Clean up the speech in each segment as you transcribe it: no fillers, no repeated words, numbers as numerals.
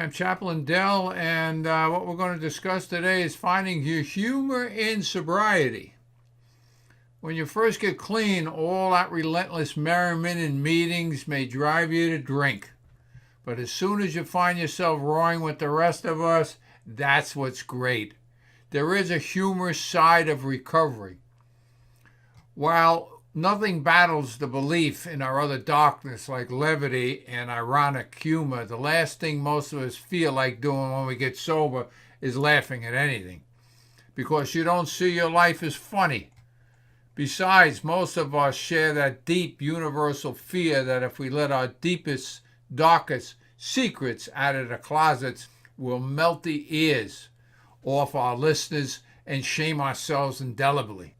I'm Chaplain Dell, and what we're going to discuss today is finding your humor in sobriety. When you first get clean, all that relentless merriment in meetings may drive you to drink. But as soon as you find yourself roaring with the rest of us, that's what's great. There is a humorous side of recovery. While nothing battles the belief in our other darkness like levity and ironic humor, the last thing most of us feel like doing when we get sober is laughing at anything, because you don't see your life as funny. Besides, most of us share that deep universal fear that if we let our deepest, darkest secrets out of the closets, we'll melt the ears off our listeners and shame ourselves indelibly.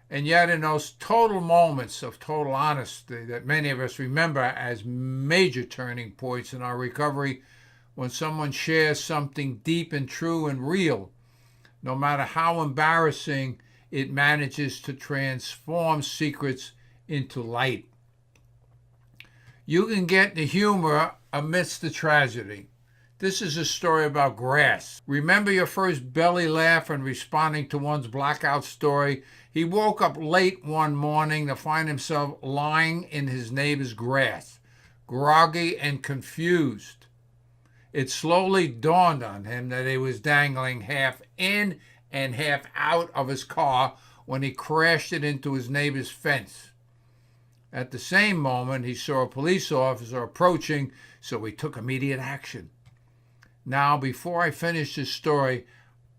And yet in those total moments of total honesty that many of us remember as major turning points in our recovery, when someone shares something deep and true and real, no matter how embarrassing, it manages to transform secrets into light. You can get the humor amidst the tragedy. This is a story about grass. Remember your first belly laugh and responding to one's blackout story? He woke up late one morning to find himself lying in his neighbor's grass, groggy and confused. It slowly dawned on him that he was dangling half in and half out of his car when he crashed it into his neighbor's fence. At the same moment, he saw a police officer approaching, so he took immediate action. Now, before I finish this story,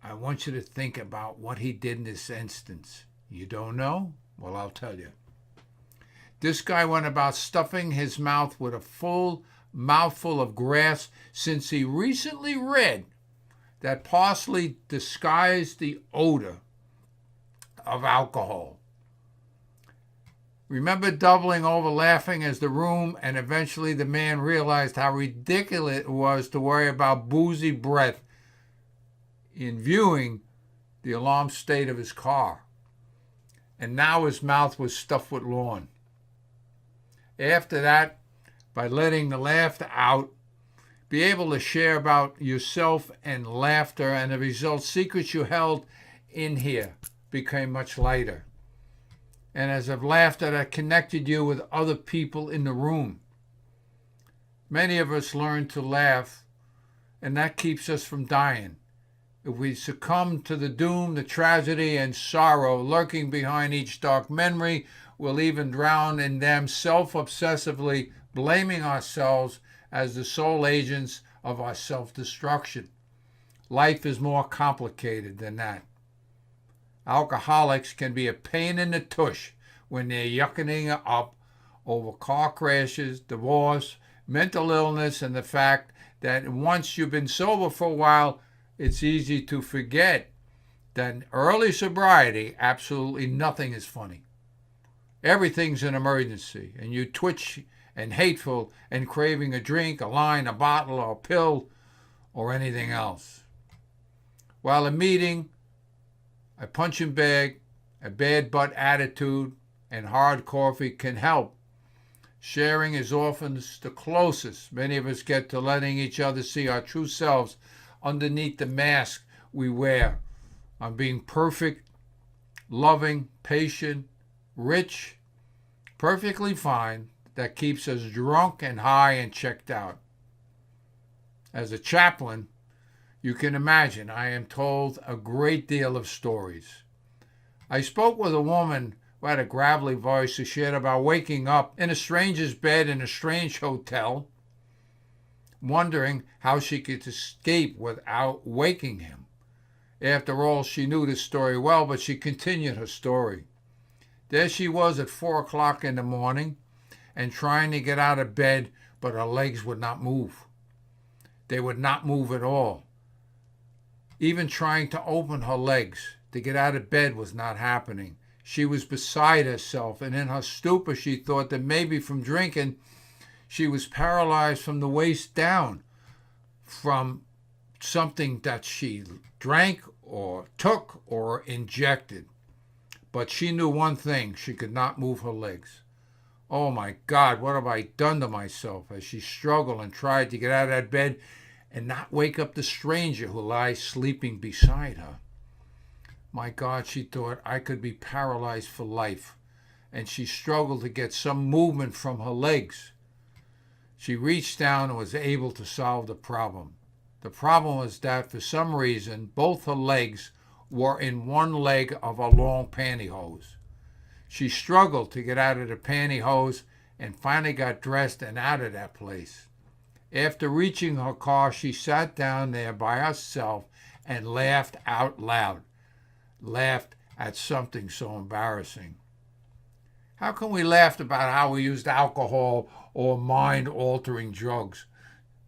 I want you to think about what he did in this instance. You don't know? Well, I'll tell you. This guy went about stuffing his mouth with a full mouthful of grass since he recently read that parsley disguised the odor of alcohol. Remember doubling over laughing as the room and eventually the man realized how ridiculous it was to worry about boozy breath in viewing the alarmed state of his car. And now his mouth was stuffed with lawn. After that, by letting the laughter out, be able to share about yourself and laughter, and the result, secrets you held in here became much lighter. And as of laughter that connected you with other people in the room. Many of us learn to laugh, and that keeps us from dying. If we succumb to the doom, the tragedy, and sorrow lurking behind each dark memory, we'll even drown in them, self-obsessively blaming ourselves as the sole agents of our self-destruction. Life is more complicated than that. Alcoholics can be a pain in the tush when they're yucking up over car crashes, divorce, mental illness, and the fact that once you've been sober for a while, it's easy to forget that in early sobriety, absolutely nothing is funny. Everything's an emergency, and you twitch and hateful and craving a drink, a line, a bottle, or a pill, or anything else. While a meeting, a punching bag, a bad butt attitude, and hard coffee can help, sharing is often the closest many of us get to letting each other see our true selves underneath the mask we wear, on being perfect, loving, patient, rich, perfectly fine, that keeps us drunk and high and checked out. As a chaplain, you can imagine I am told a great deal of stories. I spoke with a woman who had a gravelly voice who shared about waking up in a stranger's bed in a strange hotel, wondering how she could escape without waking him. After all, she knew the story well, but she continued her story. There she was at 4 o'clock in the morning and trying to get out of bed, but her legs would not move. They would not move at all. Even trying to open her legs to get out of bed was not happening. She was beside herself, and in her stupor she thought that maybe from drinking she was paralyzed from the waist down from something that she drank or took or injected. But she knew one thing: she could not move her legs. Oh my God, what have I done to myself? As she struggled and tried to get out of that bed and not wake up the stranger who lies sleeping beside her. My God, she thought, I could be paralyzed for life, and she struggled to get some movement from her legs. She reached down and was able to solve the problem. The problem was that for some reason, both her legs were in one leg of a long pantyhose. She struggled to get out of the pantyhose and finally got dressed and out of that place. After reaching her car, she sat down there by herself and laughed out loud. Laughed at something so embarrassing. How can we laugh about how we used alcohol or mind-altering drugs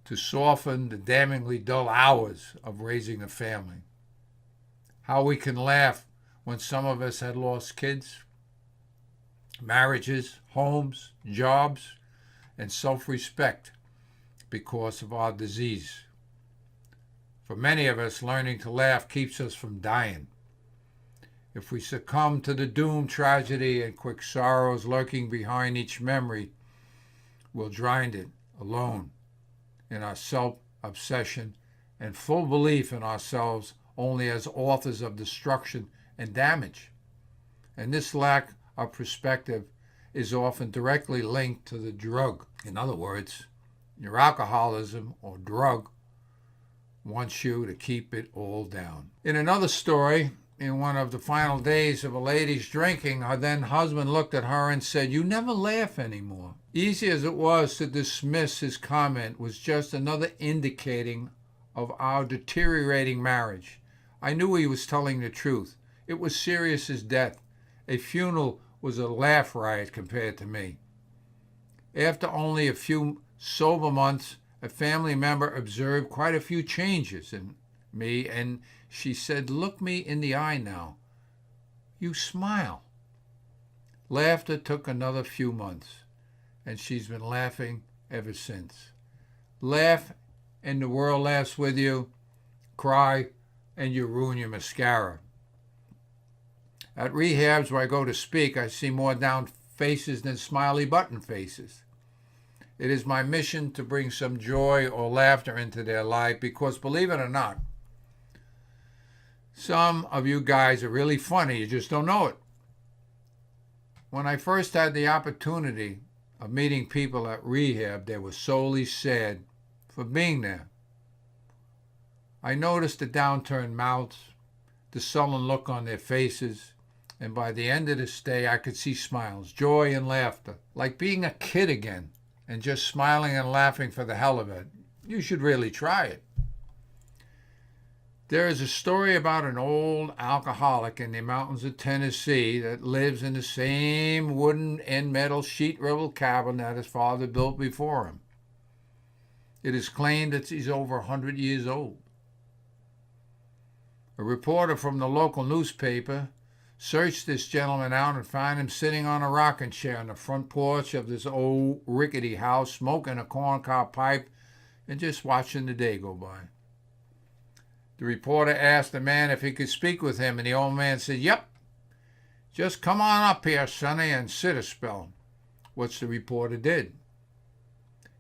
to soften the damningly dull hours of raising a family? How we can laugh when some of us had lost kids, marriages, homes, jobs, and self-respect because of our disease. For many of us, learning to laugh keeps us from dying. If we succumb to the doom, tragedy, and quick sorrows lurking behind each memory, we'll drown it alone in our self-obsession and full belief in ourselves only as authors of destruction and damage. And this lack of perspective is often directly linked to the drug. In other words, your alcoholism or drug wants you to keep it all down. In another story, in one of the final days of a lady's drinking, her then husband looked at her and said, "You never laugh anymore." Easy as it was to dismiss his comment was just another indicating of our deteriorating marriage. I knew he was telling the truth. It was serious as death. A funeral was a laugh riot compared to me. After only a few sober months, a family member observed quite a few changes in me, and she said, "Look me in the eye now. You smile." Laughter took another few months, and she's been laughing ever since. Laugh, and the world laughs with you. Cry, and you ruin your mascara. At rehabs where I go to speak, I see more down faces than smiley button faces. It is my mission to bring some joy or laughter into their life because, believe it or not, some of you guys are really funny. You just don't know it. When I first had the opportunity of meeting people at rehab, they were solely sad for being there. I noticed the downturned mouths, the sullen look on their faces, and by the end of the stay, I could see smiles, joy, and laughter, like being a kid again and just smiling and laughing for the hell of it. You should really try it. There is a story about an old alcoholic in the mountains of Tennessee that lives in the same wooden and metal sheet-riddled cabin that his father built before him. It is claimed that he's over 100 years old. A reporter from the local newspaper searched this gentleman out and found him sitting on a rocking chair on the front porch of this old rickety house, smoking a corncob pipe and just watching the day go by. The reporter asked the man if he could speak with him, and the old man said, "Yep, just come on up here, sonny, and sit a spell," which the reporter did.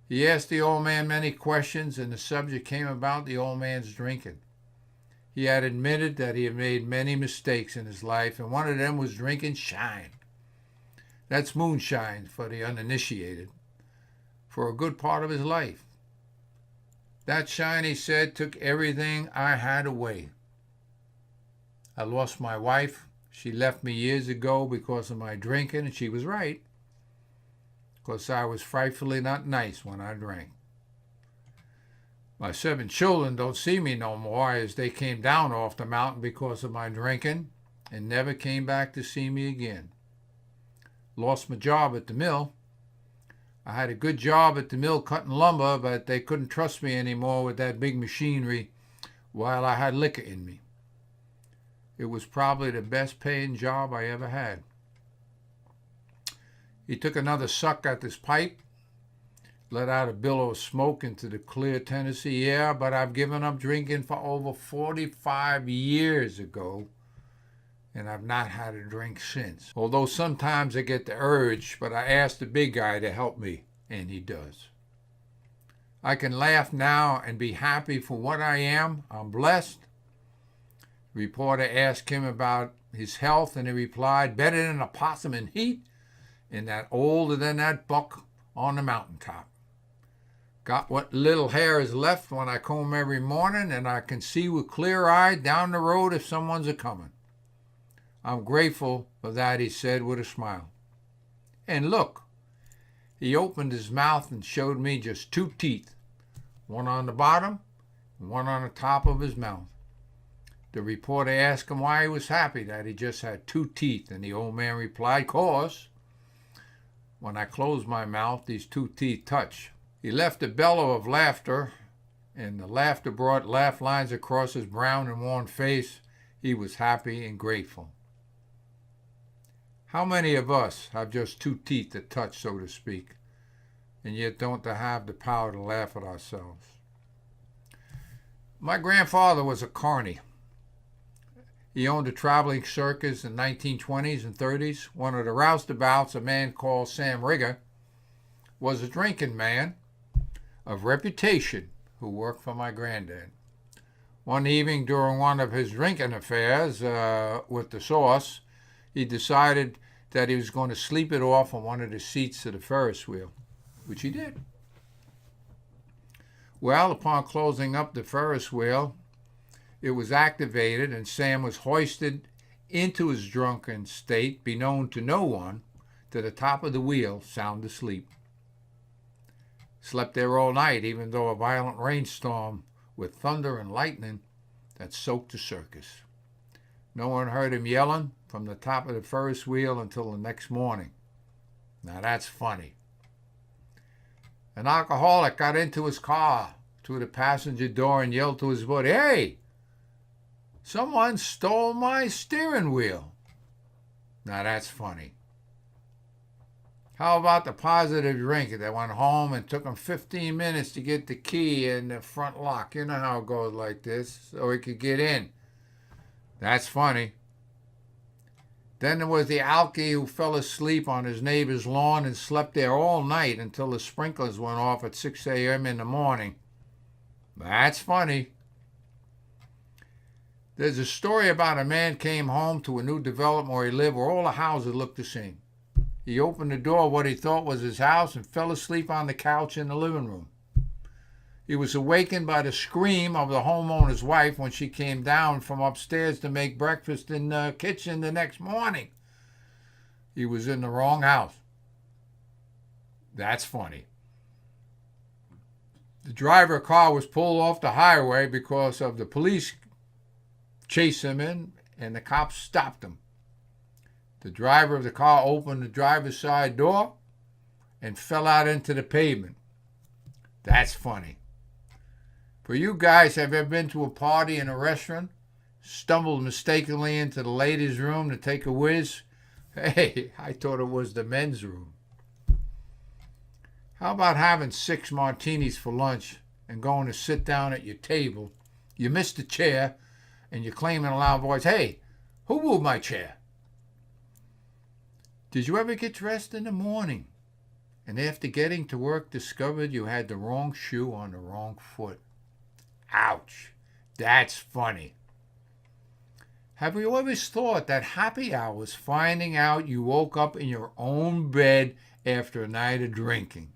He asked the old man many questions, and the subject came about the old man's drinking. He had admitted that he had made many mistakes in his life, and one of them was drinking shine. That's moonshine for the uninitiated, for a good part of his life. That shine, he said, took everything I had away. I lost my wife. She left me years ago because of my drinking, and she was right, because I was frightfully not nice when I drank. My 7 children don't see me no more, as they came down off the mountain because of my drinking and never came back to see me again. Lost my job at the mill. I had a good job at the mill cutting lumber, but they couldn't trust me anymore with that big machinery while I had liquor in me. It was probably the best paying job I ever had. He took another suck at this pipe, let out a billow of smoke into the clear Tennessee air, but I've given up drinking for over 45 years ago, and I've not had a drink since. Although sometimes I get the urge, but I ask the big guy to help me, and he does. I can laugh now and be happy for what I am. I'm blessed. The reporter asked him about his health, and he replied, better than a possum in heat and that older than that buck on the mountaintop. Got what little hair is left when I comb every morning, and I can see with clear eye down the road if someone's a-coming. I'm grateful for that, he said with a smile. And look, he opened his mouth and showed me just 2 teeth, one on the bottom and one on the top of his mouth. The reporter asked him why he was happy that he just had 2 teeth, and the old man replied, "'Cause when I close my mouth, these 2 teeth touch." He left a bellow of laughter, and the laughter brought laugh lines across his brown and worn face. He was happy and grateful. How many of us have just 2 teeth that touch, so to speak, and yet don't have the power to laugh at ourselves? My grandfather was a carny. He owned a traveling circus in the 1920s and 30s. One of the roustabouts, a man called Sam Rigger, was a drinking man of reputation who worked for my granddad. One evening during one of his drinking affairs with the sauce, he decided that he was going to sleep it off on one of the seats of the Ferris Wheel, which he did. Well, upon closing up the Ferris Wheel, it was activated and Sam was hoisted into his drunken state, beknown to no one, to the top of the wheel, sound asleep. Slept there all night, even though a violent rainstorm with thunder and lightning that soaked the circus. No one heard him yelling from the top of the Ferris wheel until the next morning. Now that's funny. An alcoholic got into his car through the passenger door and yelled to his buddy, "Hey, someone stole my steering wheel." Now that's funny. How about the positive drinker that went home and took him 15 minutes to get the key in the front lock? You know how it goes like this, so he could get in. That's funny. Then there was the alkie who fell asleep on his neighbor's lawn and slept there all night until the sprinklers went off at 6 a.m. in the morning. That's funny. There's a story about a man came home to a new development where he lived where all the houses looked the same. He opened the door of what he thought was his house and fell asleep on the couch in the living room. He was awakened by the scream of the homeowner's wife when she came down from upstairs to make breakfast in the kitchen the next morning. He was in the wrong house. That's funny. The driver's car was pulled off the highway because of the police chased him in, and the cops stopped him. The driver of the car opened the driver's side door and fell out into the pavement. That's funny. For you guys, have you ever been to a party in a restaurant, stumbled mistakenly into the ladies' room to take a whiz? Hey, I thought it was the men's room. How about having 6 martinis for lunch and going to sit down at your table? You missed the chair and you claim in a loud voice, "Hey, who moved my chair?" Did you ever get dressed in the morning and after getting to work discovered you had the wrong shoe on the wrong foot? Ouch, that's funny. Have you always thought that happy hour was finding out you woke up in your own bed after a night of drinking?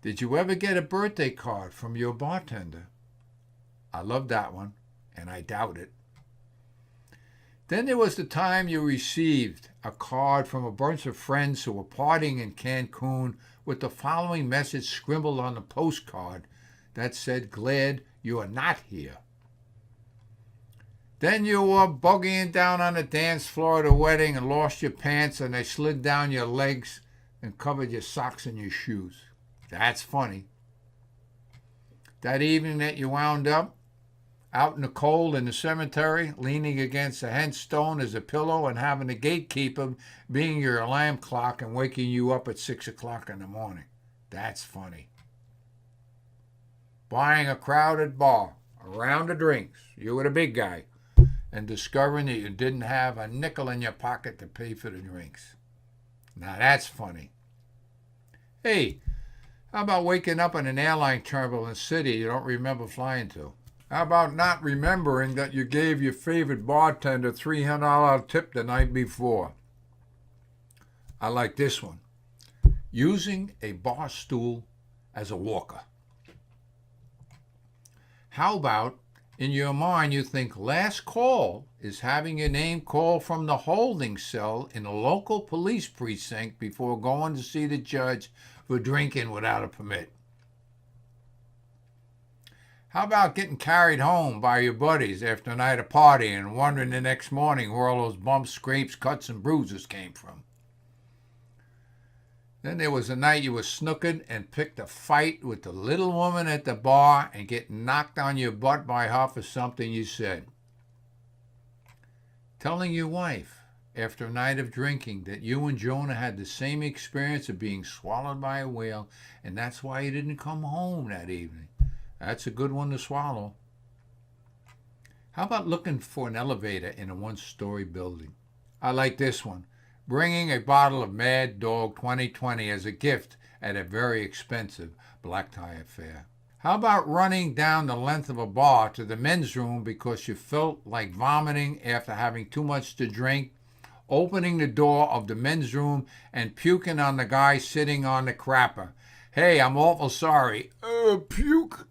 Did you ever get a birthday card from your bartender? I love that one, and I doubt it. Then there was the time you received a card from a bunch of friends who were partying in Cancun with the following message scribbled on the postcard that said, "Glad you are not here." Then you were bogeying down on the dance floor at a wedding and lost your pants and they slid down your legs and covered your socks and your shoes. That's funny. That evening that you wound up out in the cold in the cemetery, leaning against a headstone as a pillow and having the gatekeeper being your alarm clock and waking you up at 6 o'clock in the morning. That's funny. Buying a crowded bar, a round of drinks, you were the big guy, and discovering that you didn't have a nickel in your pocket to pay for the drinks. Now that's funny. Hey, How about waking up in an airline terminal in a city you don't remember flying to? How about not remembering that you gave your favorite bartender a $300 tip the night before? I like this one. Using a bar stool as a walker. How about in your mind you think last call is having your name called from the holding cell in a local police precinct before going to see the judge for drinking without a permit? How about getting carried home by your buddies after a night of partying and wondering the next morning where all those bumps, scrapes, cuts, and bruises came from? Then there was a night you were snookered and picked a fight with the little woman at the bar and get knocked on your butt by her for something you said. Telling your wife after a night of drinking that you and Jonah had the same experience of being swallowed by a whale, and that's why you didn't come home that evening. That's a good one to swallow. How about looking for an elevator in a one-story building? I like this one. Bringing a bottle of Mad Dog 2020 as a gift at a very expensive black tie affair. How about running down the length of a bar to the men's room because you felt like vomiting after having too much to drink, opening the door of the men's room and puking on the guy sitting on the crapper? Hey, I'm awful sorry. Puke.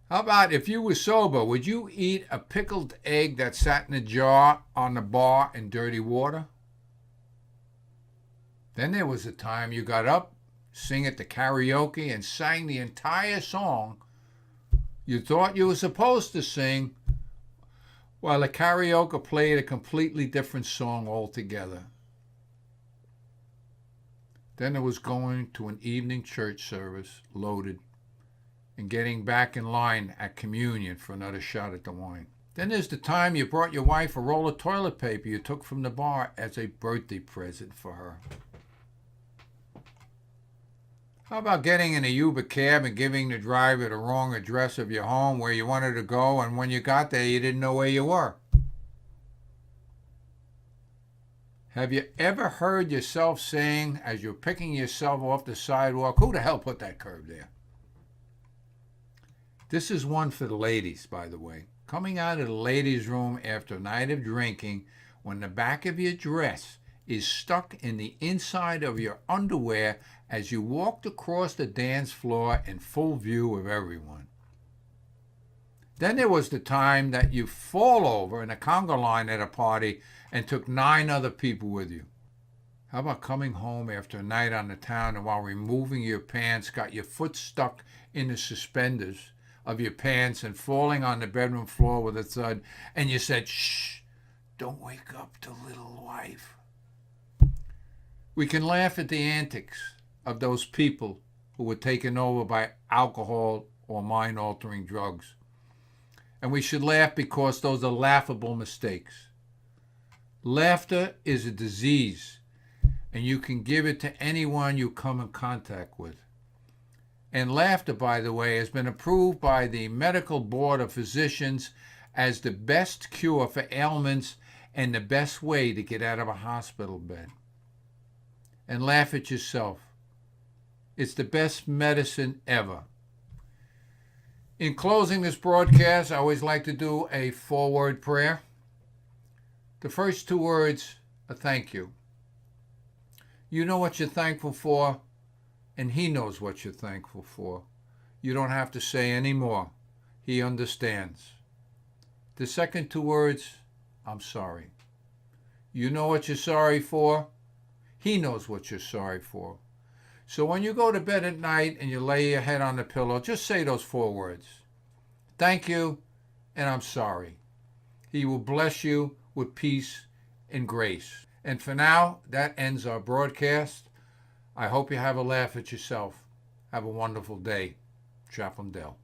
How about if you were sober, would you eat a pickled egg that sat in a jar on the bar in dirty water? Then there was a time you got up, sang at the karaoke, and sang the entire song you thought you were supposed to sing, while the karaoke played a completely different song altogether. Then there was going to an evening church service, loaded, and getting back in line at communion for another shot at the wine. Then there's the time you brought your wife a roll of toilet paper you took from the bar as a birthday present for her. How about getting in a Uber cab and giving the driver the wrong address of your home where you wanted to go, and when you got there you didn't know where you were? Have you ever heard yourself saying as you're picking yourself off the sidewalk, who the hell put that curb there? This is one for the ladies, by the way. Coming out of the ladies' room after a night of drinking when the back of your dress is stuck in the inside of your underwear as you walked across the dance floor in full view of everyone. Then there was the time that you fall over in a conga line at a party and took 9 other people with you. How about coming home after a night on the town and while removing your pants got your foot stuck in the suspenders of your pants and falling on the bedroom floor with a thud, and you said, "Shh, don't wake up the little wife." We can laugh at the antics of those people who were taken over by alcohol or mind-altering drugs. And we should laugh because those are laughable mistakes. Laughter is a disease, and you can give it to anyone you come in contact with. And laughter, by the way, has been approved by the Medical Board of Physicians as the best cure for ailments and the best way to get out of a hospital bed. And laugh at yourself. It's the best medicine ever. In closing this broadcast, I always like to do a 4-word prayer. The first 2 words are thank you. You know what you're thankful for, and He knows what you're thankful for. You don't have to say any more. He understands. The second 2 words, I'm sorry. You know what you're sorry for. He knows what you're sorry for. So when you go to bed at night and you lay your head on the pillow, just say those 4 words. Thank you, and I'm sorry. He will bless you with peace and grace. And for now, that ends our broadcast. I hope you have a laugh at yourself. Have a wonderful day. Chaplain Dell.